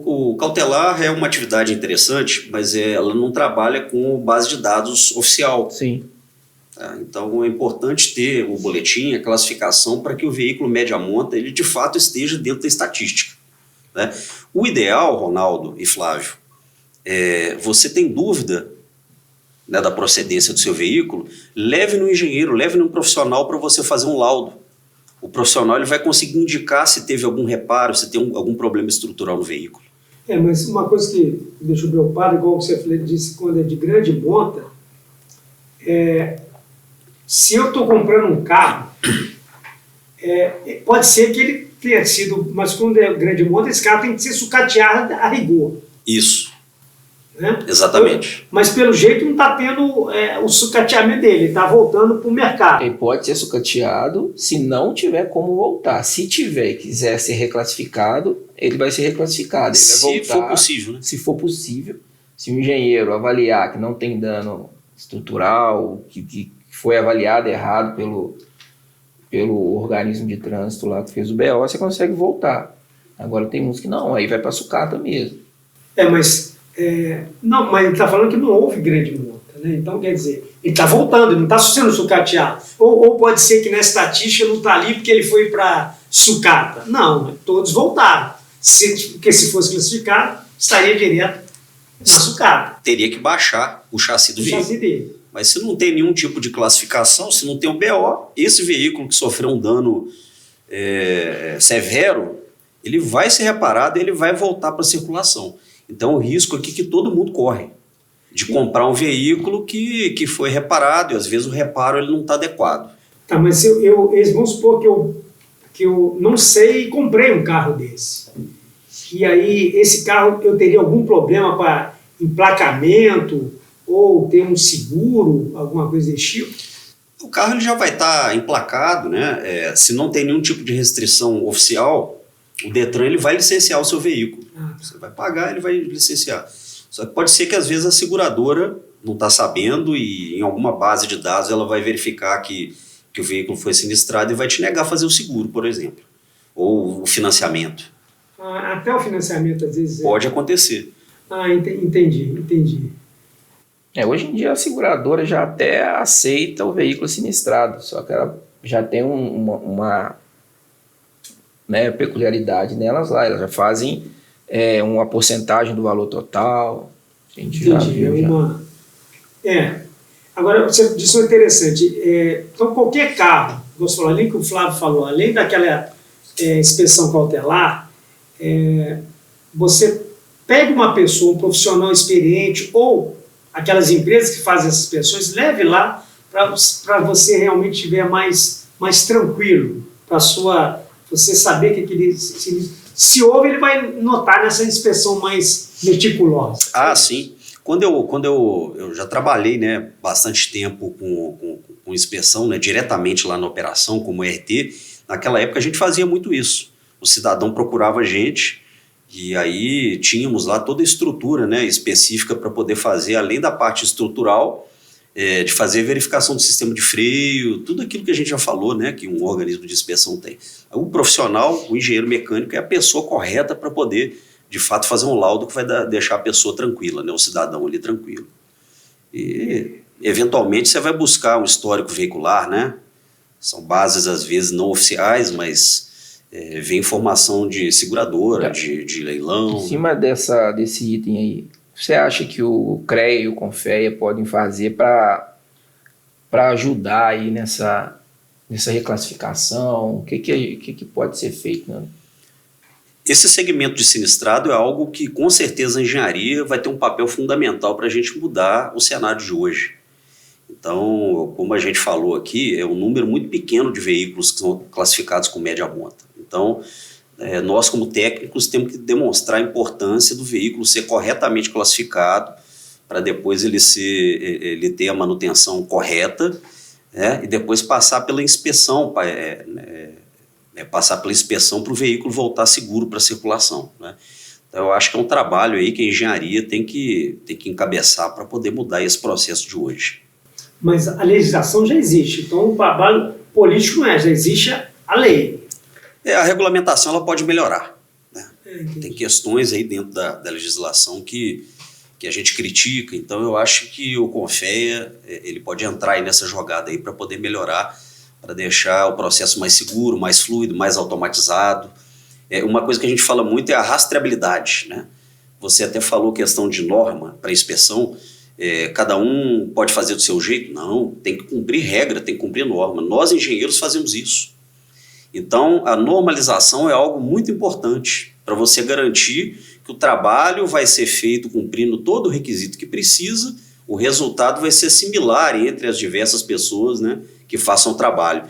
O cautelar é uma atividade interessante, mas ela não trabalha com base de dados oficial. Sim. Então é importante ter o boletim, a classificação, para que o veículo média-monta ele de fato esteja dentro da estatística. Né? O ideal, Ronaldo e Flávio, você tem dúvida, né, da procedência do seu veículo, leve no engenheiro, leve no profissional para você fazer um laudo. O profissional ele vai conseguir indicar se teve algum reparo, se tem algum problema estrutural no veículo. Mas uma coisa que me deixou preocupado, igual você disse, quando é de grande monta, se eu estou comprando um carro, pode ser que ele tenha sido, mas quando é grande monta, esse carro tem que ser sucateado a rigor. Isso. Né? Exatamente. Mas pelo jeito não está tendo o sucateamento dele, está voltando para o mercado. Ele pode ser sucateado se não tiver como voltar. Se tiver e quiser ser reclassificado, ele vai ser reclassificado. Ele vai voltar, for possível, né? Se for possível. Se o engenheiro avaliar que não tem dano estrutural, que foi avaliado errado pelo organismo de trânsito lá que fez o BO, você consegue voltar. Agora tem uns que não, aí vai para sucata mesmo. Não, mas ele está falando que não houve grande monta, né? Então, quer dizer, ele está voltando, ele não está sendo sucateado. Ou pode ser que na estatística não está ali porque ele foi para sucata. Não, todos voltaram. Porque se fosse classificado, estaria direto na sucata. Teria que baixar o chassi do veículo. Dele. Mas se não tem nenhum tipo de classificação, se não tem o BO, esse veículo que sofreu um dano severo, ele vai ser reparado e ele vai voltar para a circulação. Então, o risco aqui que todo mundo corre, de comprar um veículo que foi reparado, e às vezes o reparo ele não está adequado. Tá, mas vamos supor que eu não sei e comprei um carro desse. E aí, esse carro, eu teria algum problema para emplacamento, ou ter um seguro, alguma coisa desse tipo? O carro ele já vai estar emplacado, né? Se não tem nenhum tipo de restrição oficial, o Detran ele vai licenciar o seu veículo. Você vai pagar, ele vai licenciar. Só que pode ser que às vezes a seguradora não está sabendo e em alguma base de dados ela vai verificar que o veículo foi sinistrado e vai te negar a fazer o seguro, por exemplo. Ou o financiamento. Até o financiamento às vezes... Pode acontecer. Entendi. Hoje em dia a seguradora já até aceita o veículo sinistrado, só que ela já tem uma peculiaridade nelas lá, elas já fazem uma porcentagem do valor total. A gente já viu, Agora, você disse uma interessante, então qualquer carro, você falou, além que o Flávio falou, além daquela inspeção cautelar, você pega uma pessoa, um profissional experiente ou aquelas empresas que fazem essas inspeções, leve lá para você realmente estiver mais tranquilo, para você saber que aquele... Se houve, ele vai notar nessa inspeção mais meticulosa. Sim. Quando eu já trabalhei, né, bastante tempo com inspeção, né, diretamente lá na operação, como RT, naquela época a gente fazia muito isso. O cidadão procurava a gente e aí tínhamos lá toda a estrutura, né, específica para poder fazer, além da parte estrutural, de fazer verificação do sistema de freio, tudo aquilo que a gente já falou, né, que um organismo de inspeção tem. O profissional, o engenheiro mecânico, é a pessoa correta para poder, de fato, fazer um laudo que vai deixar a pessoa tranquila, né, o cidadão ali tranquilo. E, eventualmente, você vai buscar um histórico veicular, né? São bases, às vezes, não oficiais, mas vem informação de seguradora, de leilão. Em cima desse item aí, você acha que o CREA e o CONFEA podem fazer para para ajudar aí nessa reclassificação? O que pode ser feito, né? Esse segmento de sinistrado é algo que, com certeza, a engenharia vai ter um papel fundamental para a gente mudar o cenário de hoje. Então, como a gente falou aqui, é um número muito pequeno de veículos que são classificados com média monta. Então, nós, como técnicos, temos que demonstrar a importância do veículo ser corretamente classificado para depois ele ter a manutenção correta, e depois passar pela inspeção, passar pela inspeção para o veículo voltar seguro para a circulação, né? Então, eu acho que é um trabalho aí que a engenharia tem que encabeçar para poder mudar esse processo de hoje. Mas a legislação já existe, então o trabalho político não já existe a lei. A regulamentação ela pode melhorar, né? Tem questões aí dentro da legislação que a gente critica, então eu acho que o CONFEA ele pode entrar aí nessa jogada aí para poder melhorar, para deixar o processo mais seguro, mais fluido, mais automatizado. Uma coisa que a gente fala muito é a rastreabilidade, né? Você até falou questão de norma para inspeção, cada um pode fazer do seu jeito? Não, tem que cumprir regra, tem que cumprir norma. Nós, engenheiros, fazemos isso. Então, a normalização é algo muito importante para você garantir que o trabalho vai ser feito cumprindo todo o requisito que precisa, o resultado vai ser similar entre as diversas pessoas, né, que façam o trabalho.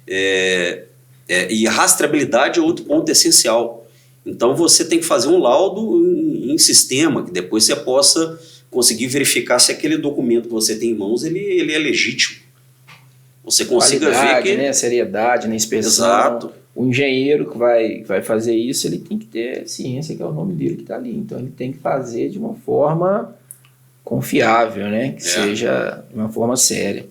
E a rastreabilidade é outro ponto essencial. Então, você tem que fazer um laudo em sistema, que depois você possa conseguir verificar se aquele documento que você tem em mãos ele é legítimo. Você consiga ver que... né? Seriedade na inspeção. Exato. O engenheiro que vai fazer isso, ele tem que ter ciência que é o nome dele que está ali. Então, ele tem que fazer de uma forma confiável, né? Que seja de uma forma séria.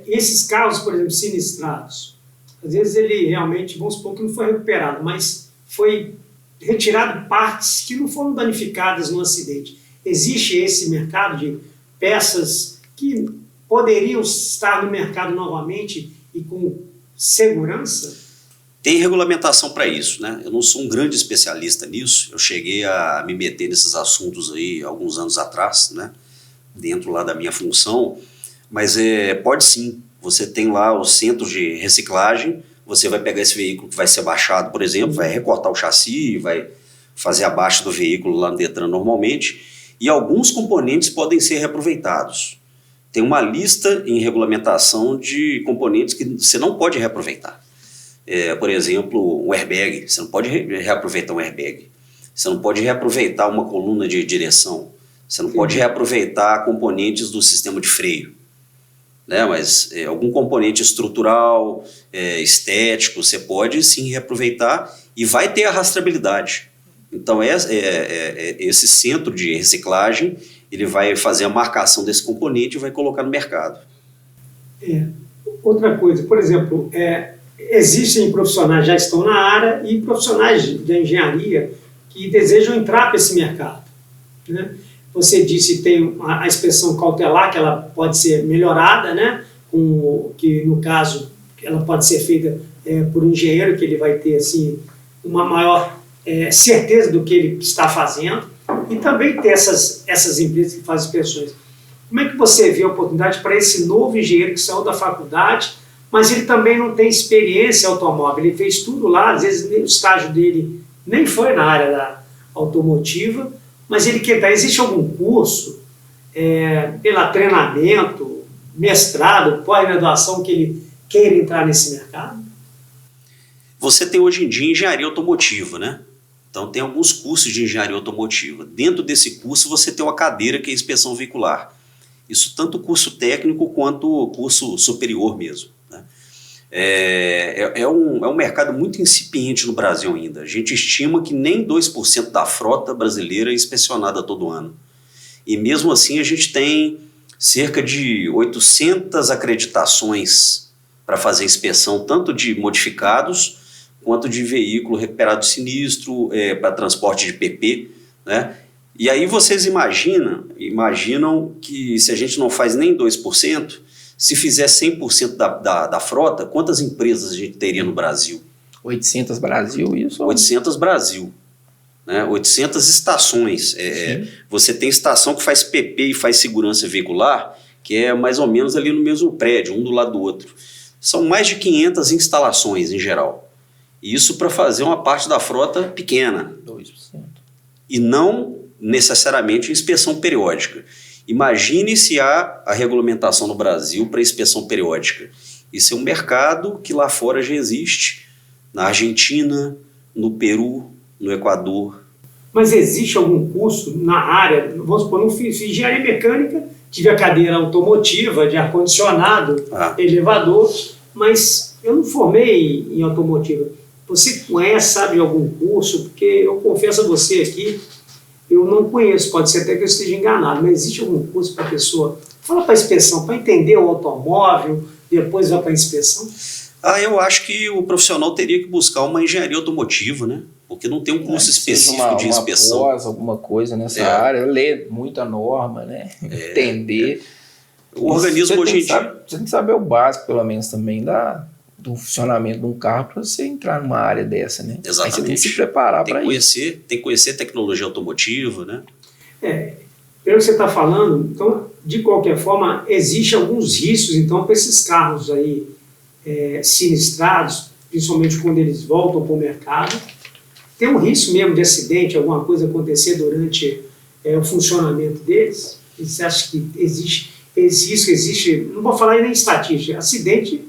Esses carros, por exemplo, sinistrados, às vezes ele realmente, vamos supor que não foi recuperado, mas foi retirado partes que não foram danificadas no acidente. Existe esse mercado de peças que poderiam estar no mercado novamente e com segurança? Tem regulamentação para isso, né? Eu não sou um grande especialista nisso, eu cheguei a me meter nesses assuntos aí alguns anos atrás, né? Dentro lá da minha função, mas pode sim. Você tem lá os centros de reciclagem, você vai pegar esse veículo que vai ser baixado, por exemplo, vai recortar o chassi, vai fazer a baixa do veículo lá no Detran normalmente, e alguns componentes podem ser reaproveitados. Tem uma lista em regulamentação de componentes que você não pode reaproveitar. Por exemplo, um airbag, você não pode reaproveitar um airbag. Você não pode reaproveitar uma coluna de direção. Você não pode reaproveitar componentes do sistema de freio, né? Mas algum componente estrutural, estético, você pode sim reaproveitar e vai ter a rastreabilidade. Então, esse centro de reciclagem, ele vai fazer a marcação desse componente e vai colocar no mercado. Outra coisa, por exemplo, existem profissionais que já estão na área e profissionais de engenharia que desejam entrar para esse mercado, né? Você disse que tem a inspeção cautelar, que ela pode ser melhorada, né? Que no caso ela pode ser feita por um engenheiro, que ele vai ter assim, uma maior certeza do que ele está fazendo, e também ter essas empresas que fazem inspeções. Como é que você vê a oportunidade para esse novo engenheiro que saiu da faculdade, mas ele também não tem experiência em automóvel, ele fez tudo lá, às vezes o estágio dele nem foi na área da automotiva, mas ele quer. Existe algum curso, pelo treinamento, mestrado, pós-graduação, que ele queira entrar nesse mercado? Você tem hoje em dia engenharia automotiva, né? Então tem alguns cursos de engenharia automotiva. Dentro desse curso você tem uma cadeira que é inspeção veicular. Isso tanto curso técnico quanto curso superior mesmo, né? É um mercado muito incipiente no Brasil ainda. A gente estima que nem 2% da frota brasileira é inspecionada todo ano. E mesmo assim a gente tem cerca de 800 acreditações para fazer inspeção, tanto de modificados quanto de veículo recuperado de sinistro, para transporte de PP, né? E aí vocês imaginam que se a gente não faz nem 2%, se fizer 100% da frota, quantas empresas a gente teria no Brasil? 800 Brasil, isso? 800 Brasil, né? 800 estações. Você tem estação que faz PP e faz segurança veicular, que é mais ou menos ali no mesmo prédio, um do lado do outro. São mais de 500 instalações em geral. E isso para fazer uma parte da frota pequena. 2%. E não necessariamente inspeção periódica. Imagine se há a regulamentação no Brasil para inspeção periódica. Isso é um mercado que lá fora já existe, na Argentina, no Peru, no Equador. Mas existe algum curso na área, vamos supor, não fiz engenharia mecânica, tive a cadeira automotiva, de ar-condicionado, elevador, mas eu não formei em automotiva. Você conhece, sabe de algum curso? Porque eu confesso a você aqui, eu não conheço, pode ser até que eu esteja enganado, mas existe algum curso para a pessoa? Fala para a inspeção, para entender o automóvel, depois vai para a inspeção? Eu acho que o profissional teria que buscar uma engenharia automotiva, né? Porque não tem um curso específico de inspeção. Pós, alguma coisa nessa área, ler muita norma, né? Entender. O organismo hoje em dia... Você tem que saber o básico, pelo menos, também do funcionamento de um carro para você entrar numa área dessa, né? Exatamente. Aí você tem que se preparar para isso. Tem que conhecer tecnologia automotiva, né? Pelo que você está falando, então, de qualquer forma, existem alguns riscos, então, para esses carros aí sinistrados, principalmente quando eles voltam para o mercado. Tem um risco mesmo de acidente, alguma coisa acontecer durante o funcionamento deles? Você acha que existe esse risco? Existe, não vou falar nem estatística, acidente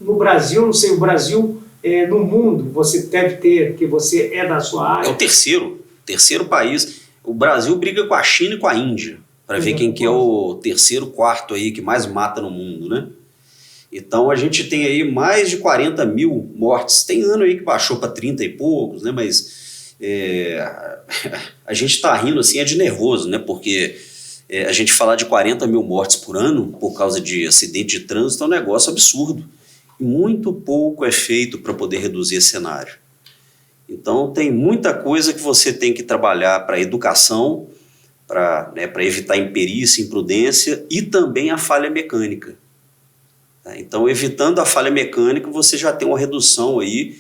no Brasil, não sei, o Brasil, no mundo, você deve ter, que você é da sua área. É o terceiro país. O Brasil briga com a China e com a Índia, para ver quem que é o terceiro, quarto aí que mais mata no mundo, né? Então a gente tem aí mais de 40 mil mortes. Tem ano aí que baixou para 30 e poucos, né? Mas a gente está rindo assim, é de nervoso, né? Porque a gente falar de 40 mil mortes por ano por causa de acidente de trânsito é um negócio absurdo. Muito pouco é feito para poder reduzir esse cenário. Então tem muita coisa que você tem que trabalhar para a educação, para evitar imperícia, imprudência e também a falha mecânica. Então, evitando a falha mecânica, você já tem uma redução aí,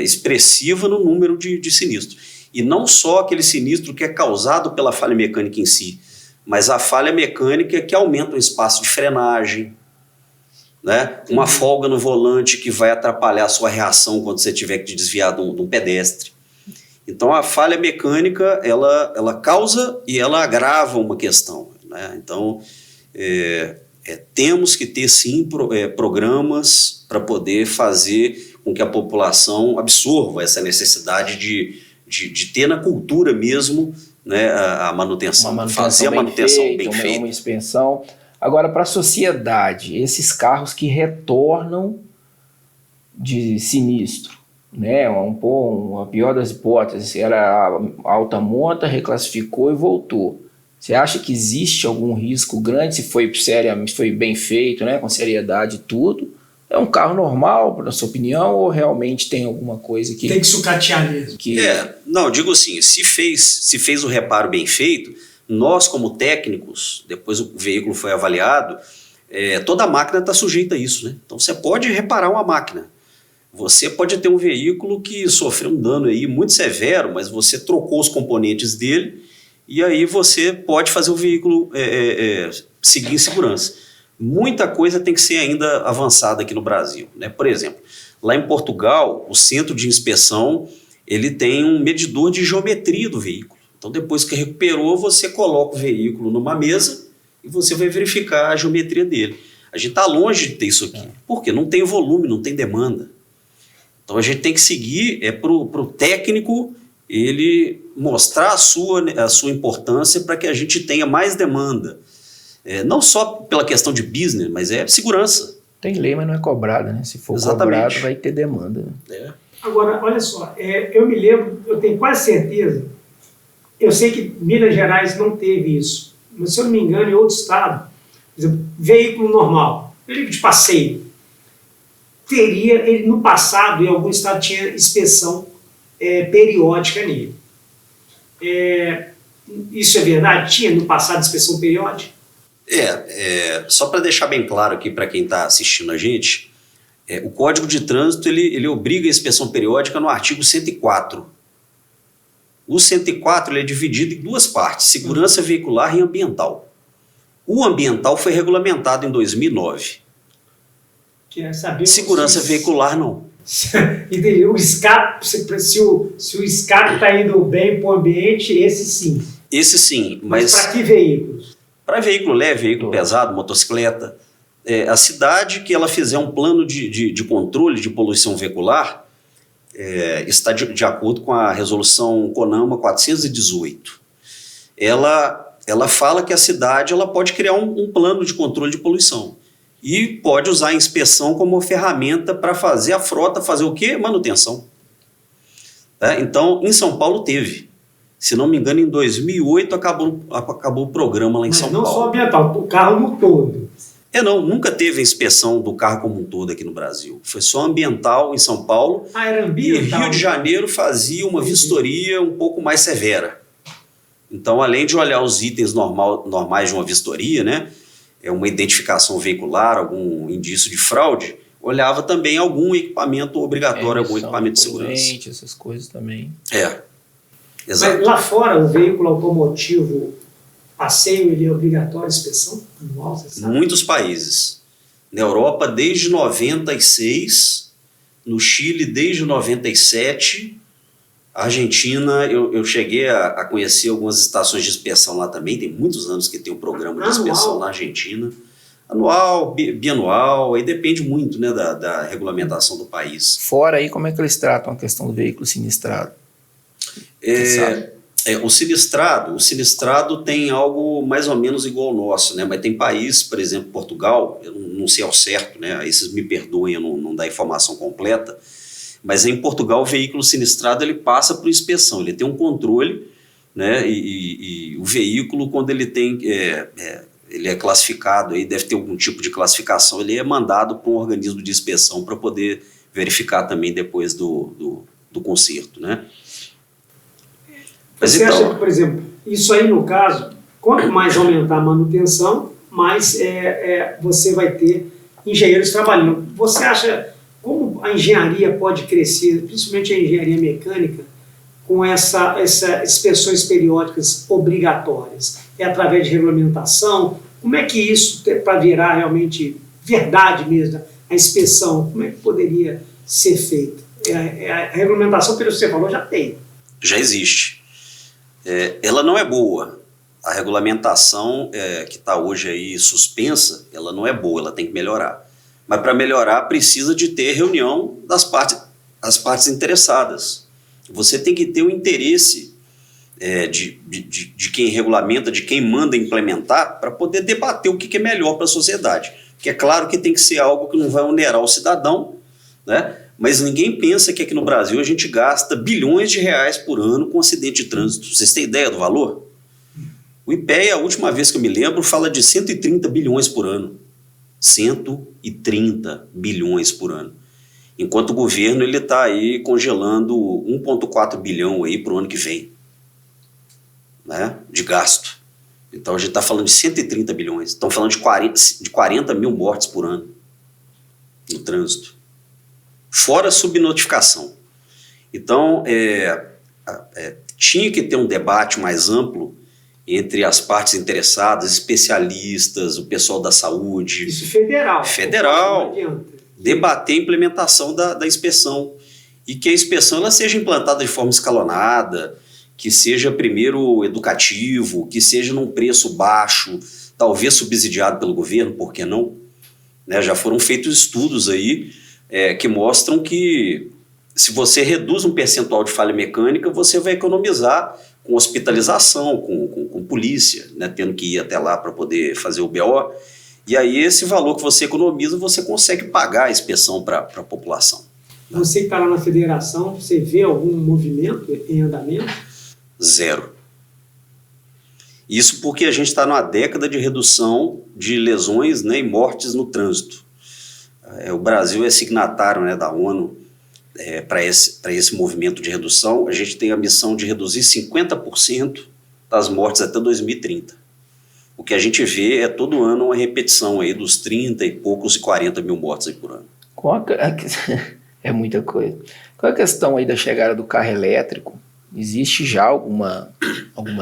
expressiva no número de sinistros. E não só aquele sinistro que é causado pela falha mecânica em si, mas a falha mecânica que aumenta o espaço de frenagem, né? Uma folga no volante que vai atrapalhar a sua reação quando você tiver que desviar de um pedestre. Então, a falha mecânica, ela causa e ela agrava uma questão, né? Então, temos que ter sim programas para poder fazer com que a população absorva essa necessidade de ter na cultura mesmo, né, a manutenção, fazer a manutenção bem feita. Uma inspeção. Agora, para a sociedade, esses carros que retornam de sinistro, né, a pior das hipóteses, era a alta monta, reclassificou e voltou. Você acha que existe algum risco grande, se foi bem feito, né, com seriedade e tudo? É um carro normal, na sua opinião, ou realmente tem alguma coisa que... Tem que sucatear mesmo. Não, digo assim, se fez o reparo bem feito, nós como técnicos, depois o veículo foi avaliado, toda a máquina está sujeita a isso, né? Então você pode reparar uma máquina. Você pode ter um veículo que sofreu um dano aí muito severo, mas você trocou os componentes dele, e aí você pode fazer o veículo seguir em segurança. Muita coisa tem que ser ainda avançada aqui no Brasil, né? Por exemplo, lá em Portugal, o centro de inspeção, ele tem um medidor de geometria do veículo. Então, depois que recuperou, você coloca o veículo numa mesa e você vai verificar a geometria dele. A gente está longe de ter isso aqui, porque não tem volume, não tem demanda. Então, a gente tem que seguir para o técnico ele mostrar a sua importância para que a gente tenha mais demanda. Não só pela questão de business, mas segurança. Tem lei, mas não é cobrada, né? Se for cobrado, vai ter demanda. Agora, olha só, eu me lembro, eu tenho quase certeza, eu sei que Minas Gerais não teve isso, mas se eu não me engano, em outro estado, por exemplo, veículo normal, veículo de passeio, ele no passado, em algum estado, tinha inspeção periódica nele. Isso é verdade? Tinha no passado inspeção periódica? Só para deixar bem claro aqui para quem está assistindo a gente, o Código de Trânsito ele obriga a inspeção periódica no artigo 104. O 104 ele é dividido em duas partes, segurança veicular e ambiental. O ambiental foi regulamentado em 2009. Que é saber Segurança veicular, não. Entendi. O escape, se o escape está indo bem para o ambiente, esse sim. Esse sim, Mas para que veículos? Para veículo leve, veículo pesado, motocicleta. A cidade que ela fizer um plano de controle de poluição veicular está de acordo com a resolução CONAMA 418. Ela fala que a cidade ela pode criar um plano de controle de poluição e pode usar a inspeção como ferramenta para fazer a frota fazer o quê? Manutenção. Então, em São Paulo teve. Se não me engano, em 2008 acabou o programa lá em São Paulo. Mas não só ambiental, o carro no todo. Nunca teve a inspeção do carro como um todo aqui no Brasil. Foi só ambiental em São Paulo. Era E ambiental. Rio de Janeiro fazia uma vistoria um pouco mais severa. Então, além de olhar os itens normais de uma vistoria, né, uma identificação veicular, algum indício de fraude, olhava também algum equipamento obrigatório, algum equipamento de segurança. Essas coisas também. Exato. Mas lá fora, o veículo automotivo, passeio, ele é obrigatório, inspeção anual, você sabe? Muitos países. Na Europa, desde 96, no Chile, desde 97, a Argentina, eu cheguei a conhecer algumas estações de inspeção lá também, tem muitos anos que tem um programa de inspeção na Argentina. Anual, bianual, aí depende muito, né, da regulamentação do país. Fora aí, como é que eles tratam a questão do veículo sinistrado? O sinistrado tem algo mais ou menos igual ao nosso, né? Mas tem país, por exemplo, Portugal, eu não sei ao certo, né? Aí vocês me perdoem, eu não dar a informação completa, mas em Portugal o veículo sinistrado ele passa por inspeção, ele tem um controle, né? E o veículo, quando ele tem, ele é classificado, aí deve ter algum tipo de classificação, ele é mandado para um organismo de inspeção para poder verificar também depois do conserto, né? Você acha que, por exemplo, isso aí no caso, quanto mais aumentar a manutenção, mais você vai ter engenheiros trabalhando. Você acha como a engenharia pode crescer, principalmente a engenharia mecânica, com essas inspeções periódicas obrigatórias? É através de regulamentação? Como é que isso, para virar realmente verdade mesmo, a inspeção, como é que poderia ser feito? A regulamentação, pelo que você falou, já tem. Já existe. Ela não é boa. A regulamentação que está hoje aí suspensa, ela não é boa, ela tem que melhorar. Mas para melhorar precisa de ter reunião das partes interessadas. Você tem que ter o interesse de quem regulamenta, de quem manda implementar, para poder debater o que é melhor para a sociedade. Porque é claro que tem que ser algo que não vai onerar o cidadão, né? Mas ninguém pensa que aqui no Brasil a gente gasta bilhões de reais por ano com acidente de trânsito. Vocês têm ideia do valor? O IPEA, a última vez que eu me lembro, fala de 130 bilhões por ano. 130 bilhões por ano. Enquanto o governo está aí congelando 1,4 bilhão para o ano que vem, né, de gasto. Então a gente está falando de 130 bilhões. Estamos falando de 40 mil mortes por ano no trânsito. Fora a subnotificação. Então, tinha que ter um debate mais amplo entre as partes interessadas, especialistas, o pessoal da saúde. Isso federal. Federal. Debater a implementação da inspeção. E que a inspeção ela seja implantada de forma escalonada, que seja primeiro educativo, que seja num preço baixo, talvez subsidiado pelo governo, por que não? Né, já foram feitos estudos aí que mostram que se você reduz um percentual de falha mecânica, você vai economizar com hospitalização, com polícia, né, tendo que ir até lá para poder fazer o BO. E aí esse valor que você economiza, você consegue pagar a inspeção para a população. Você que está lá na federação, você vê algum movimento em andamento? Zero. Isso porque a gente está numa década de redução de lesões, né, e mortes no trânsito. O Brasil é signatário, né, da ONU para esse movimento de redução. A gente tem a missão de reduzir 50% das mortes até 2030. O que a gente vê é todo ano uma repetição aí dos 30 e poucos e 40 mil mortes aí por ano. É muita coisa. Qual é a questão aí da chegada do carro elétrico Existe já alguma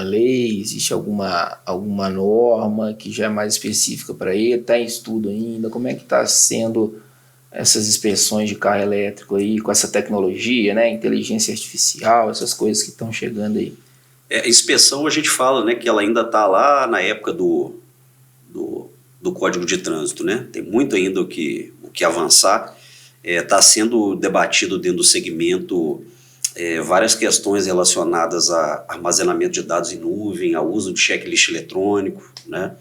lei, existe alguma norma que já é mais específica para ele? Está em estudo ainda? Como é que está sendo essas inspeções de carro elétrico aí, com essa tecnologia, né? Inteligência artificial, essas coisas que estão chegando aí? Inspeção, a gente fala, né, que ela ainda está lá na época do Código de Trânsito, né? Tem muito ainda o que avançar. Está sendo debatido dentro do segmento várias questões relacionadas a armazenamento de dados em nuvem, ao uso de checklist eletrônico, né?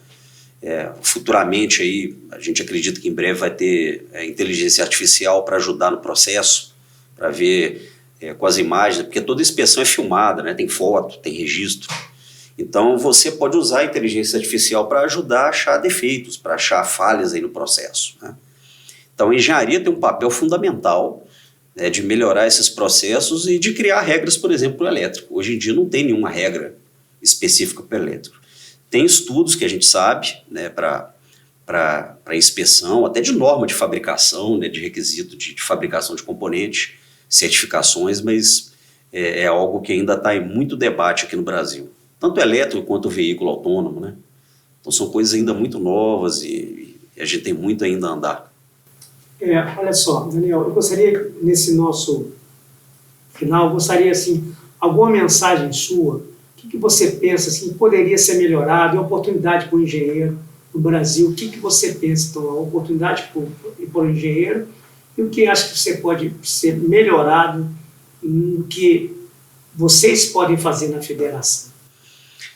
Futuramente aí, a gente acredita que em breve vai ter inteligência artificial para ajudar no processo, para ver com as imagens, porque toda inspeção é filmada, né? Tem foto, tem registro. Então você pode usar a inteligência artificial para ajudar a achar defeitos, para achar falhas aí no processo, né? Então a engenharia tem um papel fundamental, né, de melhorar esses processos e de criar regras, por exemplo, para o elétrico. Hoje em dia não tem nenhuma regra específica para o elétrico. Tem estudos que a gente sabe, né, para inspeção, até de norma de fabricação, né, de requisito de fabricação de componente, certificações, mas é algo que ainda está em muito debate aqui no Brasil. Tanto elétrico quanto o veículo autônomo, né? Então são coisas ainda muito novas e a gente tem muito ainda a andar. Olha só, Daniel, eu gostaria, nesse nosso final, assim, alguma mensagem sua, o que você pensa assim, que poderia ser melhorado, a oportunidade para o engenheiro no Brasil, o que você pensa, então, a oportunidade para o engenheiro e o que acha que você pode ser melhorado, no que vocês podem fazer na federação?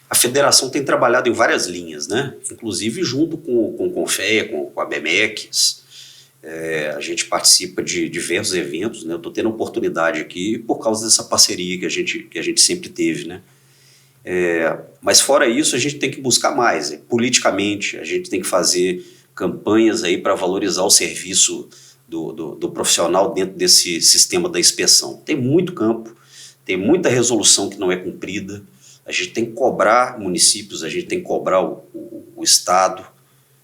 A federação tem trabalhado em várias linhas, né? Inclusive junto com o Confea, com a BMEC. A gente participa de diversos eventos, né? Eu estou tendo oportunidade aqui por causa dessa parceria que a gente sempre teve, né? Mas fora isso, a gente tem que buscar mais. Politicamente, a gente tem que fazer campanhas aí para valorizar o serviço do profissional dentro desse sistema da inspeção. Tem muito campo, tem muita resolução que não é cumprida. A gente tem que cobrar municípios, a gente tem que cobrar o Estado,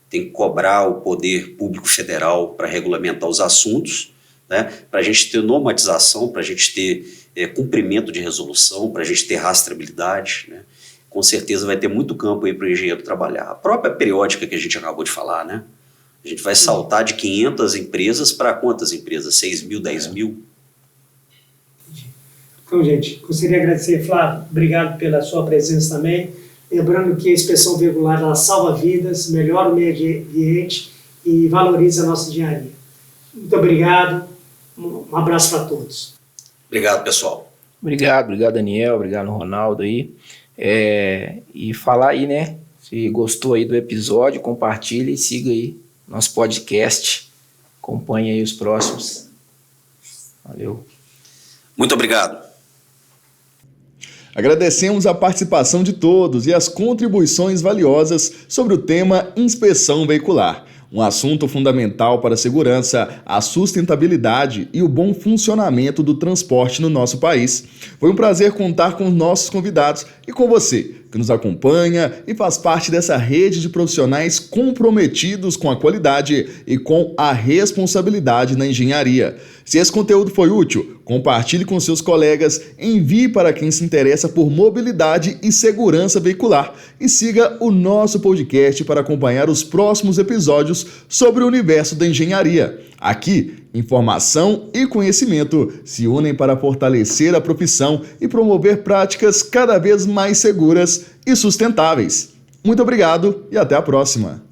tem que cobrar o poder público federal para regulamentar os assuntos, né? Para a gente ter normatização, para a gente ter cumprimento de resolução, para a gente ter rastreabilidade, né? Com certeza vai ter muito campo aí para o engenheiro trabalhar. A própria periódica que a gente acabou de falar, né? A gente vai saltar de 500 empresas para quantas empresas? 6 mil, 10 mil? Então, gente, gostaria de agradecer, Flávio, obrigado pela sua presença também. Lembrando que a inspeção veicular ela salva vidas, melhora o meio ambiente e valoriza a nossa engenharia. Muito obrigado, um abraço para todos. Obrigado, pessoal. Obrigado, Daniel, obrigado, Ronaldo aí. E falar aí, né, se gostou aí do episódio, compartilhe e siga aí nosso podcast. Acompanhe aí os próximos. Valeu. Muito obrigado. Agradecemos a participação de todos e as contribuições valiosas sobre o tema inspeção veicular, um assunto fundamental para a segurança, a sustentabilidade e o bom funcionamento do transporte no nosso país. Foi um prazer contar com nossos convidados e com você, que nos acompanha e faz parte dessa rede de profissionais comprometidos com a qualidade e com a responsabilidade na engenharia. Se esse conteúdo foi útil, compartilhe com seus colegas, envie para quem se interessa por mobilidade e segurança veicular e siga o nosso podcast para acompanhar os próximos episódios sobre o universo da engenharia. Aqui, informação e conhecimento se unem para fortalecer a profissão e promover práticas cada vez mais seguras e sustentáveis. Muito obrigado e até a próxima!